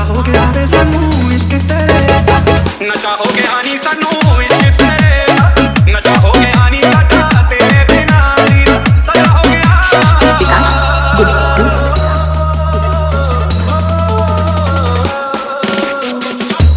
ਹੋ ਗਿਆ ਵੇ ਸਾਨੂੰ ਇਸ਼ਕ ਤੇਰੇ ਦਾ, ਨਸ਼ਾ ਹੋ ਗਿਆ ਨੀ ਸਾਨੂੰ ਇਸ਼ਕ ਤੇਰੇ ਦਾ, ਨਸ਼ਾ ਹੋ ਗਿਆ ਨੀ ਸਾਡਾ ਤੇਰੇ ਬਿਨਾਂ ਜੀਣਾ, ਸਦਾ ਹੋ ਗਿਆ।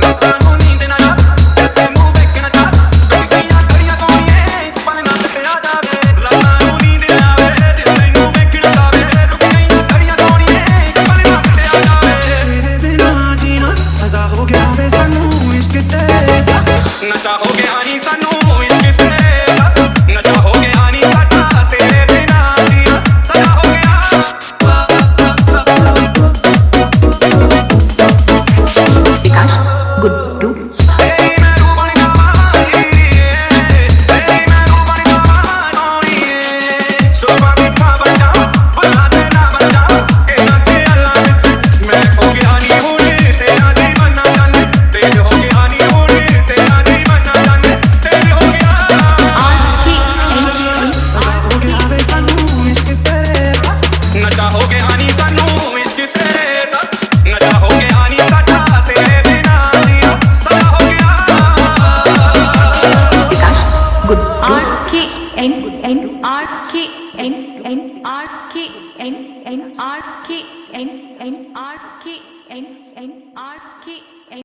ਰਾਤਾਂ ਨੂੰ ਨੀਂਦ ਨਾ ਆ ਤੈਨੂੰ ਵੇਖਣ ਦਾ, ਗਲੀਆਂ ਗਲੀਆਂ ਸੋਹਣੀਏ ਪਲ ਨਾ ਤੇਰਾ ਜਾਵੇ, ਰਾਤਾਂ ਨੂੰ ਨੀਂਦ ਨਾ ਆਵੇ ਤੈਨੂੰ ਵੇਖਣ ਦਾ ਵੇ, ਗਲੀਆਂ ਗਲੀਆਂ ਸੋਹਣੀਏ ਪਲ ਨਾ ਤੇਰਾ ਜਾਵੇ, ਤੇਰੇ ਬਿਨਾਂ ਜੀਣਾ, ਸਜ਼ਾ ਹੋ ਗਿਆ ਵੇ ਸਾਨੂੰ ਇਸ਼ਕ ਤੇਰੇ ਦਾ, ਨਸ਼ਾ ਹੋ ਗਿਆ ਨੀ ਸਾਨੂੰ ਇਸ਼ਕ ਤੇਰੇ ਦਾ, ਨਸ਼ਾ ਹੋ ਗਿਆ ਨੀ ਸਾਡਾ ਤੇਰੇ ਬਿਨਾਂ ਜੀਣਾ, ਸਜ਼ਾ ਹੋ ਗਿਆ। विकास गुड्डू ਤੇਰੀ ਮੈਂ ਰੂਬਣ ਗਾਵਾਂਗੀ, ਤੇਰੀ ਮੈਂ ਰੂਬਣ ਗਾਵਾਂਗੀ, ਸੁਰਮਾ ਦੀ ਥਾਂ ਬਚਾ ਬੁਲਾ ਦੇ ਨਾ ਬਚਾ, ਇਹਨਾਂ ਦੇ ਅੱਲਾ ਵਿੱਚ ਮੈਂ ਹੋ ਗਿਆ ਨੀ ਹੁਣ ਤੇਰਾ ਦੀਵਾਨਾ ਜਾਨੇ, ਤੇਜ ਹੋ ਗਿਆ ਨੀ ਹੁਣ ਤੇਰਾ ਦੀਵਾਨਾ ਜਾਨੇ, ਤੇਜ ਹੋ ਗਿਆ। ਸਜ਼ਾ ਹੋ ਗਿਆ ਵੇ ਸਾਨੂੰ ਇਸ਼ਕ ਤੇਰੇ ਦਾ, ਨਸ਼ਾ ਹੋ ਗਿਆ ਨੀ ਸਾਨੂੰ ਇਸ਼ਕ ਤੇਰੇ ਦਾ, ਨਸ਼ਾ ਹੋ ਗਿਆ ਨੀ ਸਾਡਾ ਤੇਰੇ ਬਿਨਾਂ ਜੀਣਾ, ਸਜ਼ਾ ਹੋ ਗਿਆ। RK